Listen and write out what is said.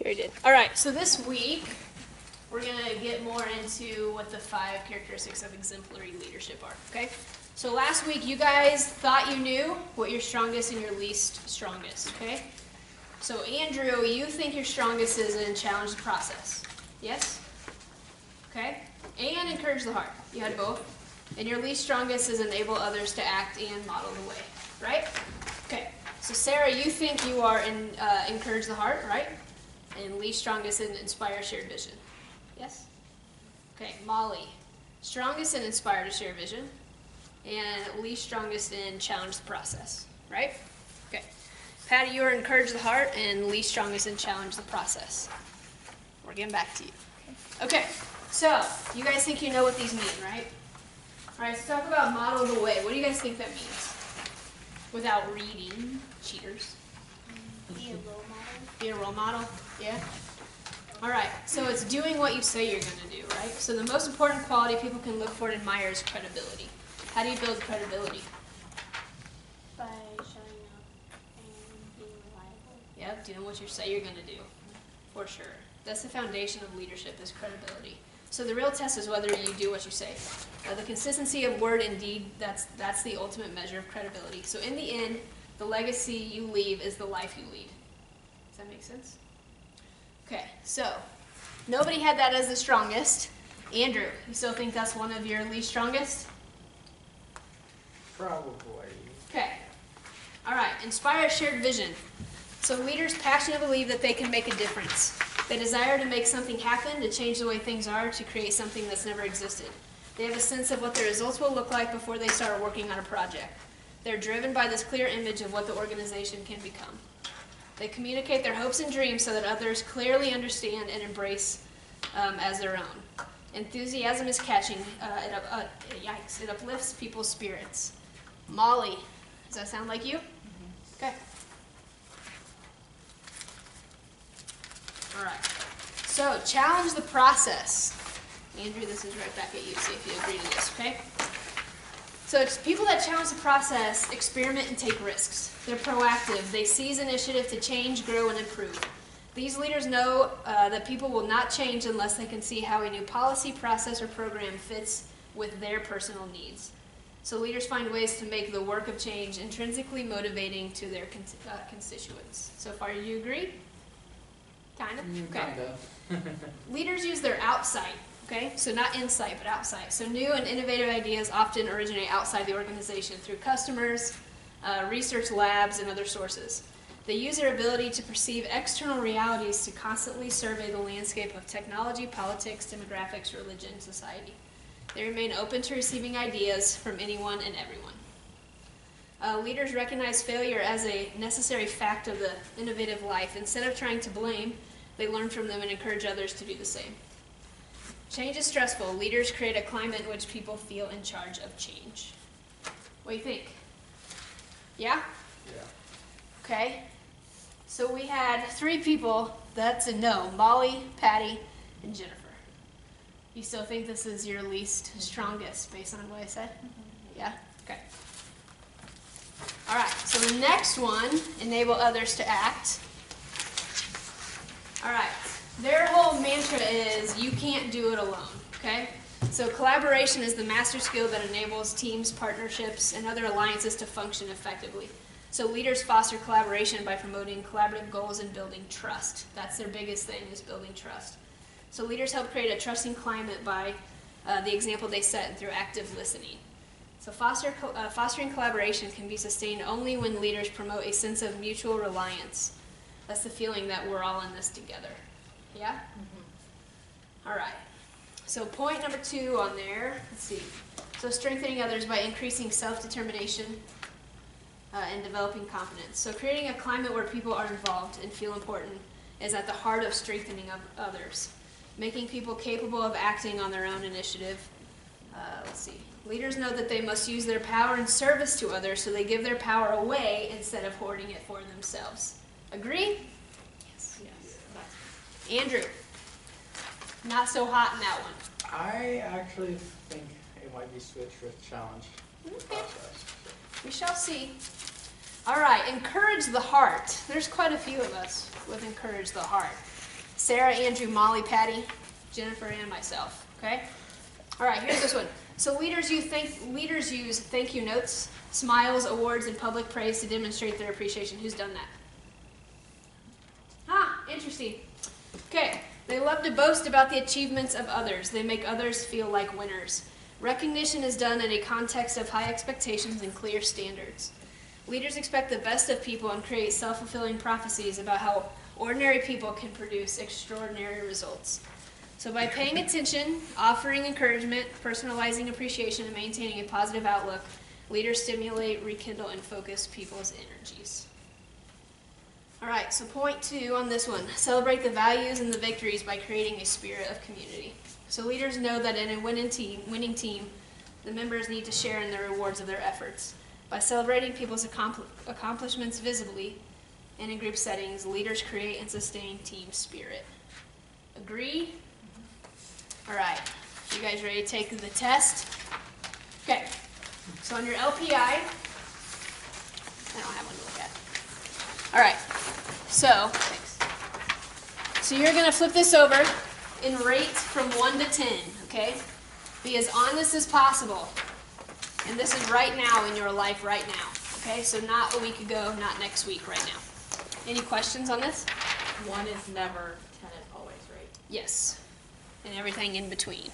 Sherry did. All right, so this week we're going to get more into what the 5 characteristics of exemplary leadership are, okay? So last week you guys thought you knew what your strongest and your least strongest, okay? So Andrew, you think your strongest is in challenge the process, yes? Okay, and encourage the heart. You had both. And your least strongest is enable others to act and model the way, right? Okay, so Sarah, you think you are in encourage the heart, right? And least strongest in inspire shared vision, yes? Okay, Molly, strongest in inspire to share vision, and least strongest in challenge the process, right? Okay, Patty, you are encourage the heart and least strongest in challenge the process. We're getting back to you. Okay, so you guys think you know what these mean, right? All right, let's talk about model the way. What do you guys think that means? Without reading, cheaters. Be a role model. Be a role model, yeah? All right, so it's doing what you say you're going to do, right? So the most important quality people can look for and admire is credibility. How do you build credibility? By showing up and being reliable. Yep, doing what you say you're going to do, for sure. That's the foundation of leadership, is credibility. So the real test is whether you do what you say. The consistency of word and deed, that's the ultimate measure of credibility. So in the end, the legacy you leave is the life you lead. Does that make sense? Okay, so nobody had that as the strongest. Andrew, you still think that's one of your least strongest? Probably. Okay. All right, inspire a shared vision. So leaders passionately believe that they can make a difference. They desire to make something happen, to change the way things are, to create something that's never existed. They have a sense of what the results will look like before they start working on a project. They're driven by this clear image of what the organization can become. They communicate their hopes and dreams so that others clearly understand and embrace as their own. Enthusiasm is catching. It uplifts people's spirits. Molly, does that sound like you? Mm-hmm. Okay. All right. So challenge the process. Andrew, this is right back at you. See if you agree to this, okay? So it's people that challenge the process experiment and take risks. They're proactive. They seize initiative to change, grow, and improve. These leaders know that people will not change unless they can see how a new policy, process, or program fits with their personal needs. So leaders find ways to make the work of change intrinsically motivating to their constituents. So far, you agree? Kind of? Okay. Kind of. Leaders use their outsight, okay? So not insight, but outsight. So new and innovative ideas often originate outside the organization through customers, research labs, and other sources. They use their ability to perceive external realities to constantly survey the landscape of technology, politics, demographics, religion, and society. They remain open to receiving ideas from anyone and everyone. Leaders recognize failure as a necessary fact of the innovative life. Instead of trying to blame, they learn from them and encourage others to do the same. Change is stressful. Leaders create a climate in which people feel in charge of change. What do you think? Yeah? Yeah. Okay. So we had 3 people. That's a no. Molly, Patty, and Jennifer. You still think this is your least strongest based on what I said? Mm-hmm. Yeah? Okay. All right, so the next one, enable others to act. All right, their whole mantra is you can't do it alone, okay? So collaboration is the master skill that enables teams, partnerships, and other alliances to function effectively. So leaders foster collaboration by promoting collaborative goals and building trust. That's their biggest thing, is building trust. So leaders help create a trusting climate by the example they set and through active listening. So fostering collaboration can be sustained only when leaders promote a sense of mutual reliance. That's the feeling that we're all in this together. Yeah? Mm-hmm. All right. So point number 2 on there, let's see. So strengthening others by increasing self-determination and developing confidence. So creating a climate where people are involved and feel important is at the heart of strengthening of others. Making people capable of acting on their own initiative. Let's see. Leaders know that they must use their power in service to others, so they give their power away instead of hoarding it for themselves. Agree? Yes. Yes. Andrew, not so hot in that one. I actually think it might be switched with challenge process. We shall see. All right, encourage the heart. There's quite a few of us with encourage the heart. Sarah, Andrew, Molly, Patty, Jennifer, and myself. Okay? All right, here's this one. So leaders use thank you notes, smiles, awards, and public praise to demonstrate their appreciation. Who's done that? Interesting. Okay. They love to boast about the achievements of others. They make others feel like winners. Recognition is done in a context of high expectations and clear standards. Leaders expect the best of people and create self-fulfilling prophecies about how ordinary people can produce extraordinary results. So by paying attention, offering encouragement, personalizing appreciation, and maintaining a positive outlook, leaders stimulate, rekindle, and focus people's energies. All right, so point 2 on this one. Celebrate the values and the victories by creating a spirit of community. So leaders know that in a winning team, the members need to share in the rewards of their efforts. By celebrating people's accomplishments visibly and in group settings, leaders create and sustain team spirit. Agree? All right, you guys ready to take the test? Okay, so on your LPI, I don't have one to look at. All right, so you're going to flip this over and rate from 1 to 10, okay? Be as honest as possible. And this is right now in your life right now, okay? So not a week ago, not next week, right now. Any questions on this? 1 is never, 10 is always, right? Yes, and everything in between.